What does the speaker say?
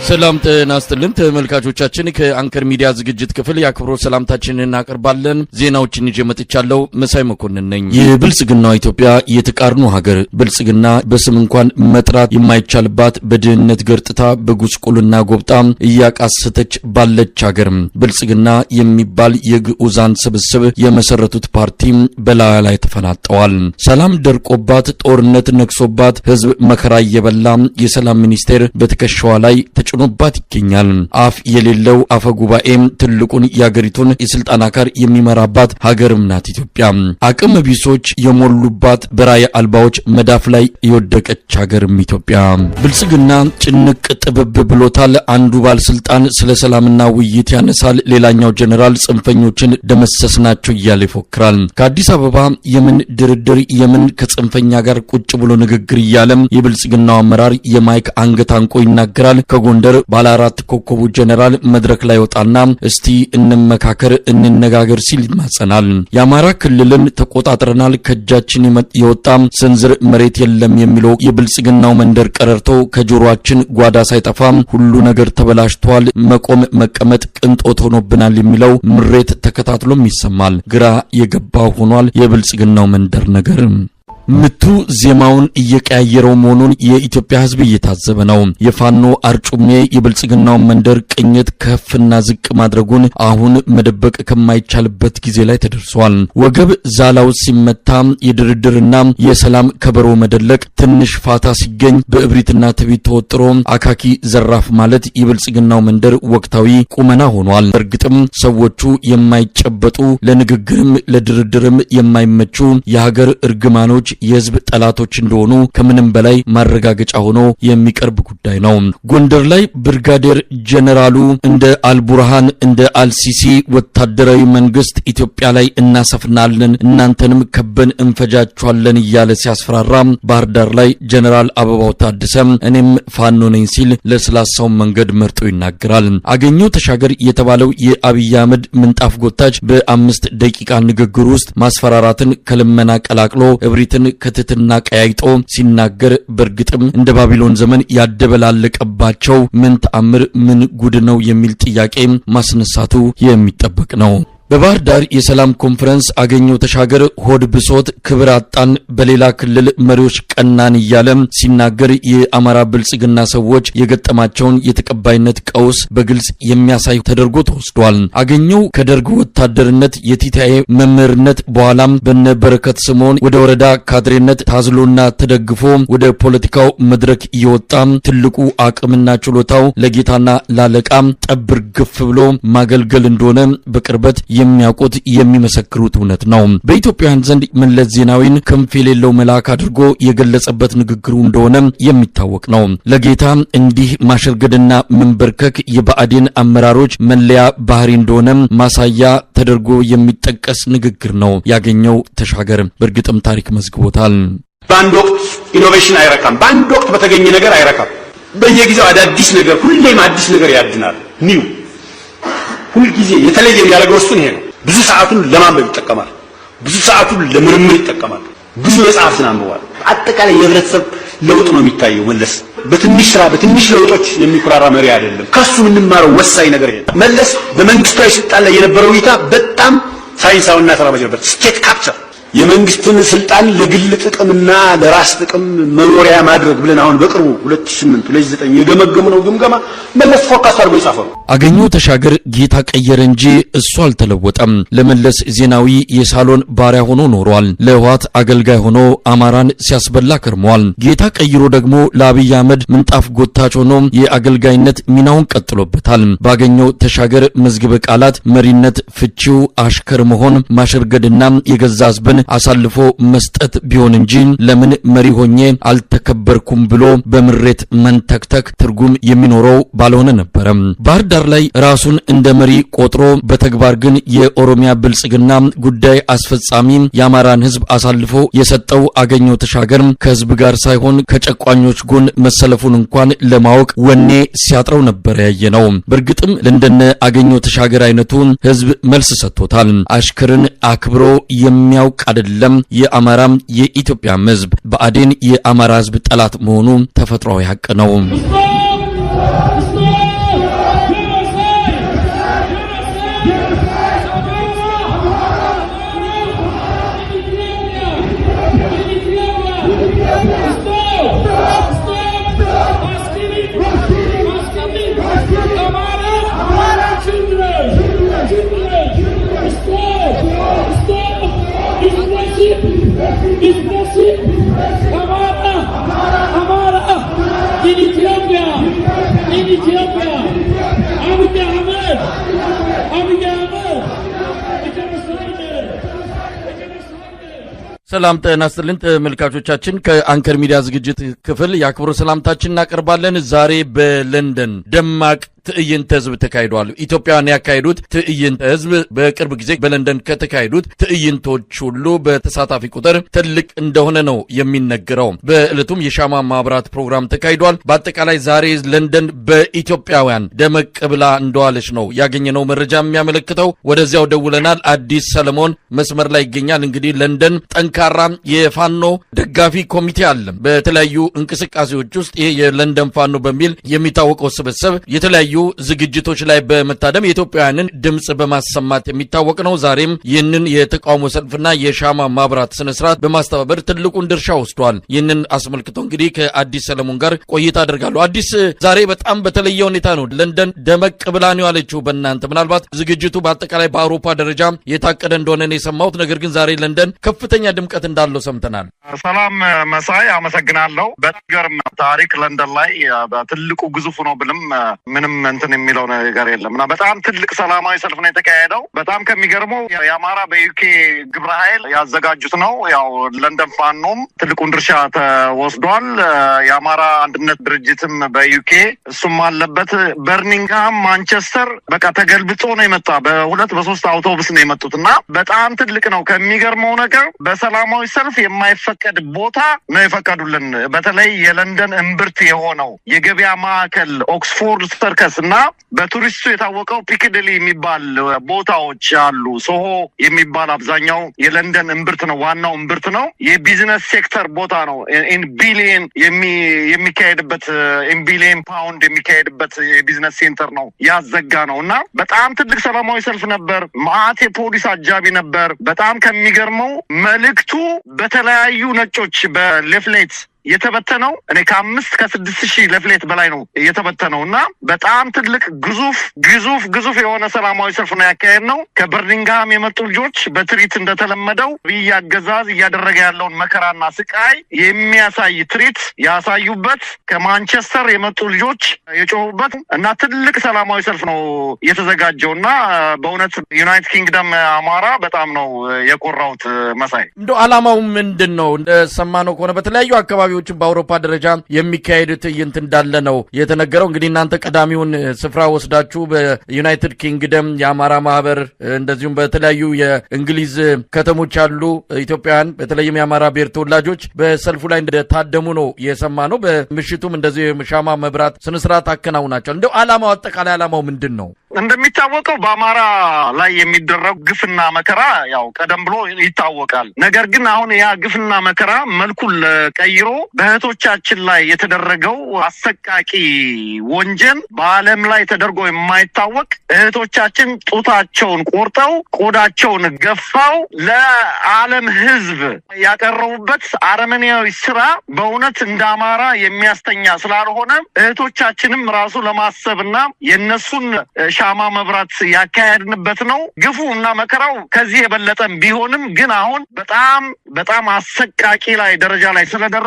ሰላም ጤና ይስጥልን ተመልካቾቻችን ከአንከር ሚዲያ ዝግጅት ክፍል ያክብሮት ሰላምታችንን እናቀርባለን። ዜናዎችን ይዤ መጥቻለሁ። መሳይ መኮንን ነኝ። የብልጽግናው ኢትዮጵያ የተቃርኖ ሀገር ብልጽግና በስም እንኳን መጥራት የማይቻልባት በድህነት ገርጥታ በጉስቁልና ጎብጣ እያቃሰተች ባለች ሀገር ብልጽግና የሚባል የግዑዛን ስብስብ የመሰረቱት ፓርቲ በላያ ላይ ተፈናጠዋል። ሰላም ደርቆባት ጦርነት ነክሶባት ህዝብ መከራ እየበላ የሰላም ሚኒስቴር በትከሻዋ ላይ ተጭኖባት ይገኛል። አፍ የሌለው አፈ ጉባኤም ትልቁን ያገሪቱን የስልጣን አካር የሚመራባት ሀገርም ናት ኢትዮጵያ። አቅም ቢሶች የሞሉባት በራይ አልባዎች መዳፍ ላይ የወደቀች ሀገርም ኢትዮጵያ። ብልጽግና ጭንቅ ጥብብ ብሎታል። አንዱ ባለስልጣን ስለ ሰላምና ውይይት ያነሳል፣ ሌላኛው ጀነራል ጽንፈኞችን ደመሰስናቸው እያለ ይፎክራል። ከአዲስ አበባ የምን ድርድር የምን ከጽንፈኛ ጋር ቁጭ ብሎ ንግግር እያለም የብልጽግናው አመራር የማይክ አንገት አንቆ ይናገራል። ከጎንደር ባለ 4 ኮከቡ ጀነራል መድረክ ላይ ወጣና እስቲ እንመካከር እንነጋገር ሲል ይማጸናል። የአማራ ክልልን ተቆጣጥረናል፣ ከጃችን የወጣ ስንዝር መሬት የለም የሚለው የብልጽግናው መንደር ቀረርቶ ከጆሮአችን ጓዳ ሳይጠፋ ሁሉ ነገር ተበላሽቷል፣ መቆም መቀመጥ ቅንጦት ሆኖብናል የሚለው ምሬት ተከታትሎም ይሰማል። ግራ የገባው ሆኗል የብልጽግናው መንደር ነገር። ምቱ ዜማውን እየቀያየረው መሆኑን የኢትዮጵያ ሕዝብ እየታዘበ ነው። የፋኖ አርጩሜ የብልጽግናው መንደር ቅኝት ከፍና ዝቅ ማድረጉን አሁን መደበቅ ከማይቻልበት ጊዜ ላይ ተደርሷል። ወገብ ዛላው ሲመታ የድርድርና የሰላም ከበሮ መደለቅ ትንሽ ፋታ ሲገኝ በእብሪትና ትዕቢት ተወጥሮ አካኪ ዘራፍ ማለት የብልጽግናው መንደር ወቅታዊ ቁመና ሆኗል። እርግጥም ሰዎቹ የማይጨበጡ ለንግግርም ለድርድርም የማይመቹ የሀገር እርግማኖች የህዝብ ጠላቶች እንደሆኑ ከምንም በላይ ማረጋገጫ ሆኖ የሚቀርብ ጉዳይ ነው። ጎንደር ላይ ብርጋዴር ጀነራሉ እንደ አልቡርሃን እንደ አልሲሲ ወታደራዊ መንግስት ኢትዮጵያ ላይ እናሰፍናለን እናንተንም ከበን እንፈጃቸዋለን እያለ ሲያስፈራራ፣ ባህር ዳር ላይ ጀነራል አበባው ታደሰ እኔም ፋኖ ነኝ ሲል ለስላሳው መንገድ መርጦ ይናገራል። አገኘው ተሻገር የተባለው የአብይ አህመድ ምንጣፍ ጎታች በ5 ደቂቃ ንግግር ውስጥ ማስፈራራትን ከልመና ቀላቅሎ እብሪትን ከትትና ቀያይጦ ሲናገር በርግጥም እንደ ባቢሎን ዘመን ያደበላለቀባቸው ምን ተአምር ምን ጉድ ነው የሚል ጥያቄ ማስነሳቱ የሚጠበቅ ነው። በባህር ዳር የሰላም ኮንፈረንስ አገኘው ተሻገር ሆድ ብሶት ክብር አጣን በሌላ ክልል መሪዎች ቀናን እያለ ሲናገር የአማራ ብልጽግና ሰዎች የገጠማቸውን የተቀባይነት ቀውስ በግልጽ የሚያሳይ ተደርጎ ተወስዷል። አገኘው ከደርግ ወታደርነት የቲቲአይ መምህርነት በኋላም በነበረከት ስምኦን ወደ ወረዳ ካድሬነት ታዝሎና ተደግፎ ወደ ፖለቲካው መድረክ እየወጣ ትልቁ አቅምና ችሎታው ለጌታና ላለቃ ጠብር ግፍ ብሎ ማገልገል እንደሆነ በቅርበት የሚያውቁት የሚመሰክሩት እውነት ነው። በኢትዮጵያውያን ዘንድ መለስ ዜናዊን ክንፍ የሌለው መልአክ አድርጎ የገለጸበት ንግግሩ እንደሆነ የሚታወቅ ነው። ለጌታ እንዲህ ማሸርገድና መንበርከክ የብአዴን አመራሮች መለያ ባህሪ እንደሆነ ማሳያ ተደርጎ የሚጠቀስ ንግግር ነው። ያገኘው ተሻገር በእርግጥም ታሪክ መዝግቦታል። በአንድ ወቅት ኢኖቬሽን አይረካም፣ በአንድ ወቅት በተገኘ ነገር አይረካም። በየጊዜው አዳዲስ ነገር ሁሌም አዲስ ነገር ያድናል። ኒው ሁልጊዜ የተለየ የሚያደርገው እሱ ነው። ብዙ ሰዓቱን ለማንበብ ይጠቀማል፣ ብዙ ሰዓቱን ለምርምር ይጠቀማል፣ ብዙ መጽሐፍትን አንብቧል። አጠቃላይ የህብረተሰብ ለውጥ ነው የሚታየው። መለስ በትንሽ ስራ በትንሽ ለውጦች የሚኩራራ መሪ አይደለም። ከሱ የምንማረው ወሳኝ ነገር ይሄ። መለስ በመንግስታዊ ስልጣን ላይ የነበረው እይታ በጣም ሳይንሳዊና ተራማጅ ነበር። ስቴት ካፕቸር የመንግስትን ስልጣን ለግል ጥቅምና ለራስ ጥቅም መኖሪያ ማድረግ ብለን አሁን በቅርቡ 2008 2009 የገመገምነው ግምገማ መለስ ፎካስ አድርጎ የጻፈው ነው። አገኘው ተሻገር ጌታ ቀየረ እንጂ እሱ አልተለወጠም። ለመለስ ዜናዊ የሳሎን ባሪያ ሆኖ ኖሯል። ለህወሓት አገልጋይ ሆኖ አማራን ሲያስበላ ከርሟል። ጌታ ቀይሮ ደግሞ ለአብይ አህመድ ምንጣፍ ጎታች ሆኖ የአገልጋይነት ሚናውን ቀጥሎበታል። ባገኘው ተሻገር መዝግበ ቃላት መሪነት ፍቺው አሽከር መሆን ማሸርገድና የገዛ ህዝብን አሳልፎ መስጠት ቢሆን እንጂ ለምን መሪ ሆኜ አልተከበርኩም ብሎ በምሬት መንተክተክ ትርጉም የሚኖረው ባልሆነ ነበር። ባህር ዳር ላይ ራሱን እንደ መሪ ቆጥሮ በተግባር ግን የኦሮሚያ ብልጽግና ጉዳይ አስፈጻሚ የአማራን ህዝብ አሳልፎ የሰጠው አገኘው ተሻገር ከህዝብ ጋር ሳይሆን ከጨቋኞች ጎን መሰለፉን እንኳን ለማወቅ ወኔ ሲያጥረው ነበር ያየነው። በእርግጥም ለእንደነ አገኘው ተሻገር አይነቱ ህዝብ መልስ ሰጥቶታል። አሽከርን አክብሮ የሚያውቅ አይደለም። የአማራም የኢትዮጵያ ህዝብ ብአዴን የአማራ ህዝብ ጠላት መሆኑ ተፈጥሯዊ ሀቅ ነው። ሰላም ጤና ይስጥልን ተመልካቾቻችን ከአንከር ሚዲያ ዝግጅት ክፍል የአክብሮ ሰላምታችን እናቀርባለን። ዛሬ በለንደን ደማቅ ትዕይንተ ህዝብ ተካሂዷል። ኢትዮጵያውያን ያካሄዱት ትዕይንተ ህዝብ በቅርብ ጊዜ በለንደን ከተካሄዱት ትዕይንቶች ሁሉ በተሳታፊ ቁጥር ትልቅ እንደሆነ ነው የሚነገረው። በእለቱም የሻማ ማብራት ፕሮግራም ተካሂዷል። በአጠቃላይ ዛሬ ለንደን በኢትዮጵያውያን ደመቅ ብላ እንደዋለች ነው ያገኘነው መረጃ የሚያመለክተው። ወደዚያው ደውለናል። አዲስ ሰለሞን መስመር ላይ ይገኛል። እንግዲህ ለንደን ጠንካራ የፋኖ ደጋፊ ኮሚቴ አለ። በተለያዩ እንቅስቃሴዎች ውስጥ ይሄ የለንደን ፋኖ በሚል የሚታወቀው ስብስብ የተለያዩ ዝግጅቶች ላይ በመታደም የኢትዮጵያውያንን ድምጽ በማሰማት የሚታወቅ ነው። ዛሬም ይህንን የተቃውሞ ሰልፍና የሻማ ማብራት ስነ ስርዓት በማስተባበር ትልቁን ድርሻ ወስዷል። ይህንን አስመልክቶ እንግዲህ ከአዲስ ሰለሞን ጋር ቆይታ አደርጋለሁ። አዲስ፣ ዛሬ በጣም በተለየ ሁኔታ ነው ለንደን ደመቅ ብላ ነው ያለችው። በእናንተ ምናልባት ዝግጅቱ በአጠቃላይ በአውሮፓ ደረጃ የታቀደ እንደሆነ ነው የሰማሁት። ነገር ግን ዛሬ ለንደን ከፍተኛ ድምቀት እንዳለው ሰምተናል። ሰላም መሳይ፣ አመሰግናለሁ። በገርም ታሪክ ለንደን ላይ ትልቁ ግዙፍ ነው ብልም ምንም እንትን የሚለው ነገር የለም እና በጣም ትልቅ ሰላማዊ ሰልፍ ነው የተካሄደው። በጣም ከሚገርመው የአማራ በዩኬ ግብረ ኃይል ያዘጋጁት ነው። ያው ለንደን ፋኖም ትልቁን ድርሻ ተወስዷል። የአማራ አንድነት ድርጅትም በዩኬ እሱም አለበት። በርሚንግሃም፣ ማንቸስተር በቃ ተገልብጦ ነው የመጣ። በ2-3 አውቶቡስ ነው የመጡት እና በጣም ትልቅ ነው። ከሚገርመው ነገር በሰላማዊ ሰልፍ የማይፈቀድ ቦታ ነው የፈቀዱልን። በተለይ የለንደን እምብርት የሆነው የገበያ ማዕከል ኦክስፎርድ ሰርከስ እና በቱሪስቱ የታወቀው ፒካዲሊ የሚባል ቦታዎች አሉ። ሶሆ የሚባል አብዛኛው የለንደን እምብርት ነው፣ ዋናው እምብርት ነው። የቢዝነስ ሴክተር ቦታ ነው። ኢን ቢሊየን የሚካሄድበት ኢን ቢሊየን ፓውንድ የሚካሄድበት የቢዝነስ ሴንተር ነው፣ ያዘጋ ነው እና በጣም ትልቅ ሰላማዊ ሰልፍ ነበር። ማአት የፖሊስ አጃቢ ነበር። በጣም ከሚገርመው መልእክቱ በተለያዩ ነጮች በሌፍሌት የተበተነው እኔ ከ5-6 ሺህ ለፍሌት በላይ ነው የተበተነው እና በጣም ትልቅ ግዙፍ የሆነ ሰላማዊ ሰልፍ ነው ያካሄድነው። ከበርሚንግሃም የመጡ ልጆች በትርኢት እንደተለመደው አገዛዝ እያደረገ ያለውን መከራና ስቃይ የሚያሳይ ትርኢት ያሳዩበት፣ ከማንቸስተር የመጡ ልጆች የጮሁበት እና ትልቅ ሰላማዊ ሰልፍ ነው የተዘጋጀው እና በእውነት ዩናይትድ ኪንግደም አማራ በጣም ነው የኮራውት። መሳይ፣ እንደው ዓላማው ምንድን ነው? እንደሰማነው ከሆነ በተለያዩ አካባቢዎች በአውሮፓ ደረጃ የሚካሄድ ትዕይንት እንዳለ ነው የተነገረው። እንግዲህ እናንተ ቀዳሚውን ስፍራ ወስዳችሁ በዩናይትድ ኪንግደም የአማራ ማህበር እንደዚሁም በተለያዩ የእንግሊዝ ከተሞች ያሉ ኢትዮጵያውያን በተለይም የአማራ ብሔር ተወላጆች በሰልፉ ላይ እንደታደሙ ነው የሰማነው። በምሽቱም እንደዚህ የሻማ መብራት ስነስርዓት አከናውናቸዋል። እንደው ዓላማው አጠቃላይ ዓላማው ምንድን ነው? እንደሚታወቀው በአማራ ላይ የሚደረጉ ግፍና መከራ ያው ቀደም ብሎ ይታወቃል። ነገር ግን አሁን ያ ግፍና መከራ መልኩን ቀይሮ በእህቶቻችን ላይ የተደረገው አሰቃቂ ወንጀል በዓለም ላይ ተደርጎ የማይታወቅ እህቶቻችን ጡታቸውን ቆርጠው ቆዳቸውን ገፋው ለዓለም ሕዝብ ያቀረቡበት አረመኔያዊ ስራ በእውነት እንደ አማራ የሚያስተኛ ስላልሆነ እህቶቻችንም ራሱ ለማሰብና የነሱን ሻማ መብራት ያካሄድንበት ነው። ግፉ እና መከራው ከዚህ የበለጠ ቢሆንም ግን አሁን በጣም አሰቃቂ ላይ ደረጃ ላይ ስለደረሰ